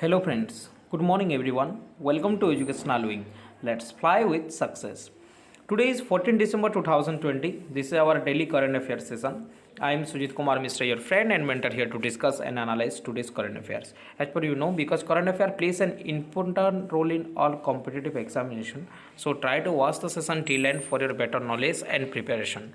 Hello friends, good morning everyone. Welcome to Educational Wing. Let's fly with success. Today is 14 December 2020. This is our daily current affairs session. I am Sujit Kumar Mishra, your friend and mentor here to discuss and analyze today's current affairs. As per you know, because current affair plays an important role in all competitive examination, so try to watch the session till end for your better knowledge and preparation.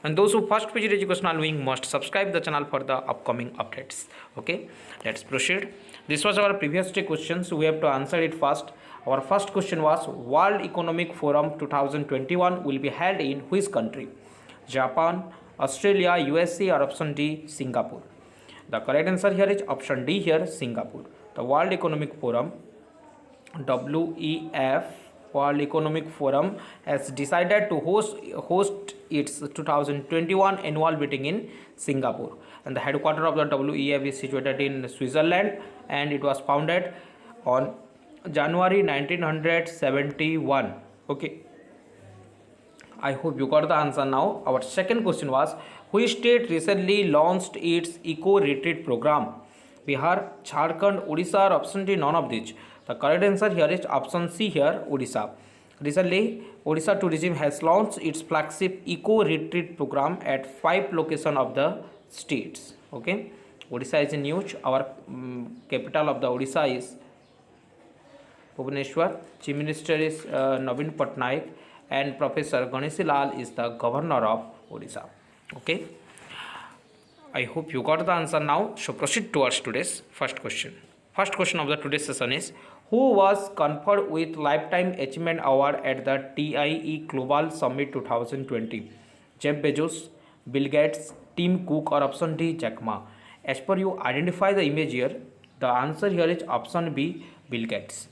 And those who first visit Educational Wing must subscribe the channel for the upcoming updates. Okay, let's proceed. This was our previous two questions. We have to answer it first. Our first question was World Economic Forum 2021 will be held in which country? Japan, Australia, USA, or option D, Singapore? The correct answer here is option D here, Singapore. The World Economic Forum, WEF, World Economic Forum has decided to host its 2021 annual meeting in Singapore, and the headquarters of the WEF is situated in Switzerland, and it was founded on January 1971. Okay, I hope you got the answer now. Our second question was which state recently launched its eco retreat program? Bihar, Jharkhand, Odisha, or option D, none of these. The correct answer here is option C here, Odisha. Recently, Odisha Tourism has launched its flagship eco retreat program at 5 locations of the states. Okay, Odisha is in news. Our capital of the Odisha is Bhubaneswar. Chief Minister is Naveen Patnaik, and Professor Ganeshi Lal is the governor of Odisha. Okay, I hope you got the answer now. So proceed towards today's first question. First question of the today's session is who was conferred with Lifetime Achievement Award at the TIE Global Summit 2020? Jeff Bezos, Bill Gates, Tim Cook, or option D, Jack Ma? As per you identify the image here, the answer here is option B, Bill Gates.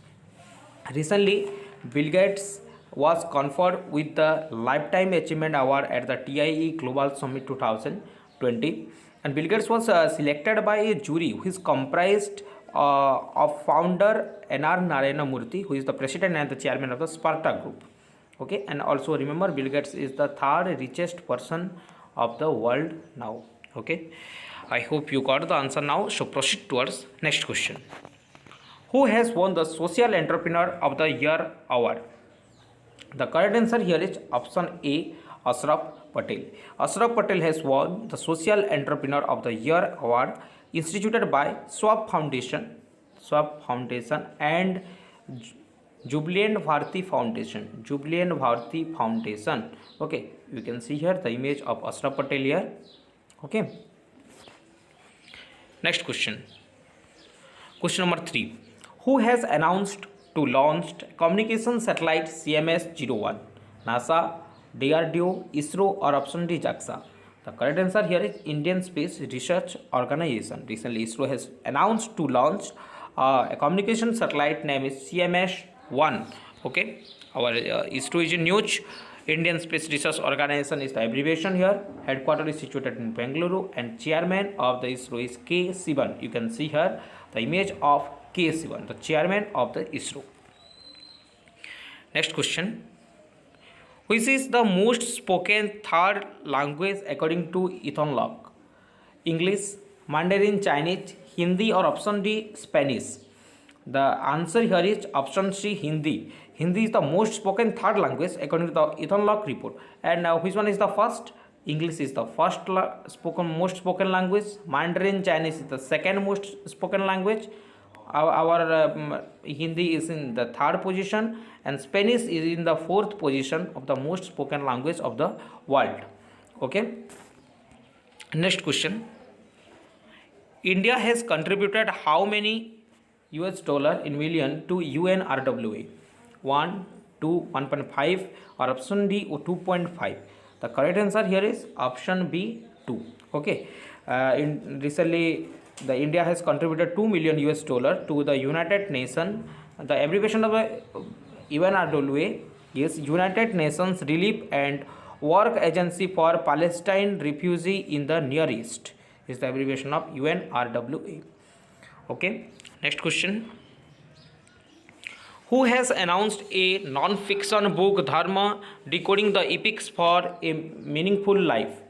Recently, Bill Gates was conferred with the Lifetime Achievement Award at the TIE Global Summit 2020, and Bill Gates was selected by a jury who is comprised of founder N.R. Narayana Murthy, who is the president and the chairman of the Sparta Group. Okay, and also remember Bill Gates is the third richest person of the world now. Okay, I hope you got the answer now. So proceed towards next question. Who has won the Social Entrepreneur of the Year award? The correct answer here is option A, Ashraf Patel. Ashraf Patel has won the Social Entrepreneur of the Year award instituted by Schwab Foundation and Jubilant Bharti Foundation. Okay, you can see here the image of Ashraf Patel here. Okay. Next question. Question number 3. Who has announced to launch communication satellite CMS-01? NASA, DRDO, ISRO, or option D, JAXA? The correct answer here is Indian Space Research Organization. Recently, ISRO has announced to launch a communication satellite name is CMS-1. Okay, our ISRO is in news. Indian Space Research Organization is the abbreviation here. Headquarters is situated in Bengaluru, and chairman of the ISRO is K. Sivan. You can see here the image of K. Sivan, the chairman of the ISRO. Next question. Which is the most spoken third language according to Ethan Locke? English, Mandarin, Chinese, Hindi, or option D, Spanish? The answer here is option C, Hindi. Hindi is the most spoken third language according to the Ethan Locke report. And which one is the first? English is the first most spoken language. Mandarin Chinese is the second most spoken language. Our Hindi is in the third position, and Spanish is in the fourth position of the most spoken language of the world. Okay. Next question. India has contributed how many US dollar in million to UNRWA? 1, 2, 1.5, or option D, 2.5? The correct answer here is option B, 2. Okay. Recently, the India has contributed 2 million US dollar to the United Nations. The abbreviation of the UNRWA is United Nations Relief and Work Agency for Palestine Refugee in the Near East. Is the abbreviation of UNRWA. Okay. Next question. Who has announced a non-fiction book Dharma Decoding the Epics for a Meaningful Life?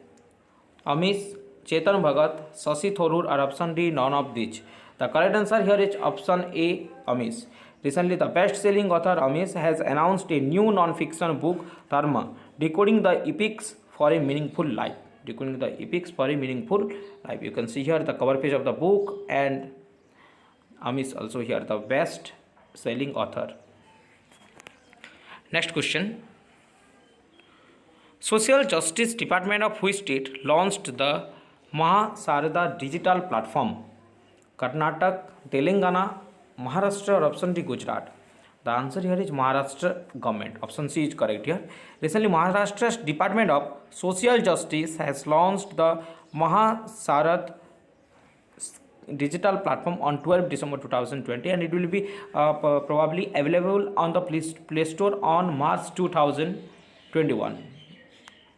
Amish, Chetan Bhagat, Shashi Tharoor, or option D, none of these? The correct answer here is option A, Amish. Recently, the best-selling author Amish has announced a new non-fiction book, Dharma, Decoding the Epics for a Meaningful Life. Decoding the Epics for a Meaningful Life. You can see here the cover page of the book, and Amish also here the best-selling author. Next question. Social Justice Department of which state launched the Mahasarada digital platform? Karnataka, Telangana, Maharashtra, or option D, Gujarat? The answer here is Maharashtra government. Option C is correct here. Recently, Maharashtra's Department of Social Justice has launched the Mahasarada digital platform on 12 December 2020, and it will be probably available on the Play Store on March 2021.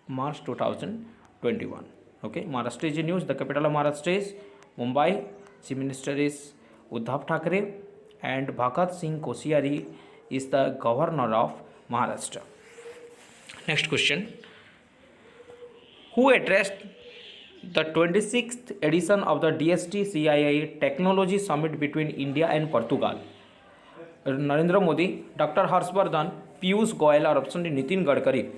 March 2021. Okay, Maharashtra is in news. The capital of Maharashtra is Mumbai. Chief Minister is Uddhav Thackeray, and Bhagat Singh Koshyari is the governor of Maharashtra. Next question. Who addressed the 26th edition of the DST-CII Technology Summit between India and Portugal? Narendra Modi, Dr. Harshvardhan, Piyush Goyal, or option D, Nitin Gadkari?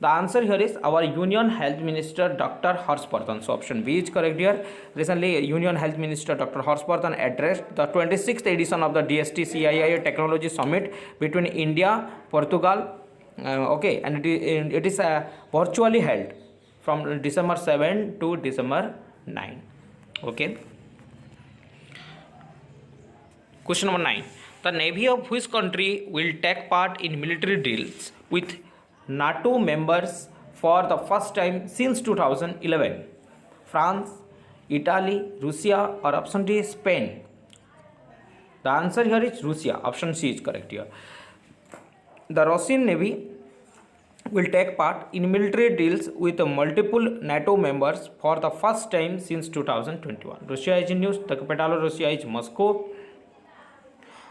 The answer here is our Union Health Minister Dr. Harshvardhan. So option B is correct here. Recently, Union Health Minister Dr. Harshvardhan addressed the 26th edition of the DST-CII Technology Summit between India, Portugal. And it is virtually held from December 7 to December 9. Okay. Question number 9. The Navy of which country will take part in military drills with NATO members for the first time since 2011? France, Italy, Russia, or option D, Spain? The answer here is Russia. Option C is correct here. The Russian Navy will take part in military drills with multiple NATO members for the first time since 2021. Russia is in news. The capital of Russia is Moscow.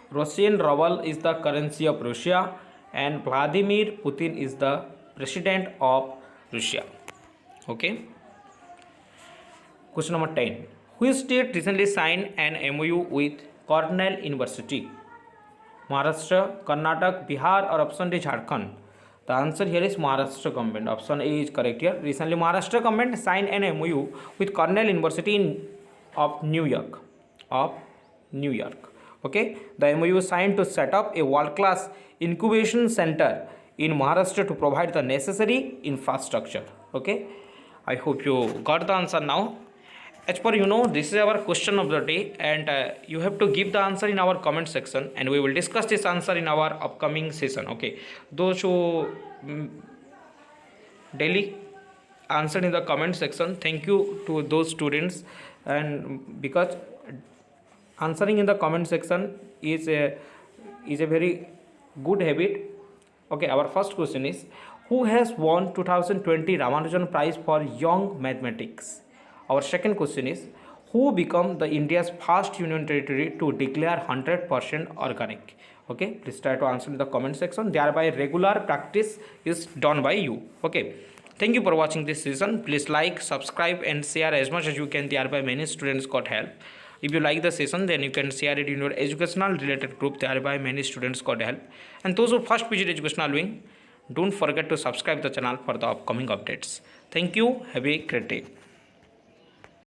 Russian ruble is the currency of Russia, and Vladimir Putin is the president of Russia. Okay. Question number 10. Which state recently signed an MOU with Cornell University? Maharashtra, Karnataka, Bihar, or option D, Jharkhand? The answer here is Maharashtra government. Option A is correct here. Recently, Maharashtra government signed an MOU with Cornell University of New York. Okay, the MOU signed to set up a world-class incubation center in Maharashtra to provide the necessary infrastructure. Okay, I hope you got the answer now. As per this is our question of the day, and you have to give the answer in our comment section, and we will discuss this answer in our upcoming session. Okay, those who daily answered in the comment section, thank you to those students, and because answering in the comment section is a very good habit. Okay, our first question is, who has won 2020 Ramanujan Prize for Young Mathematics? Our second question is, who become the India's first union territory to declare 100% organic? Okay, please try to answer in the comment section. Thereby regular practice is done by you. Okay, thank you for watching this session. Please like, subscribe, and share as much as you can. Thereby many students got help. If you like the session, then you can share it in your educational related group. Thereby many students got help. And those who first visit educational wing, don't forget to subscribe the channel for the upcoming updates. Thank you. Have a great day.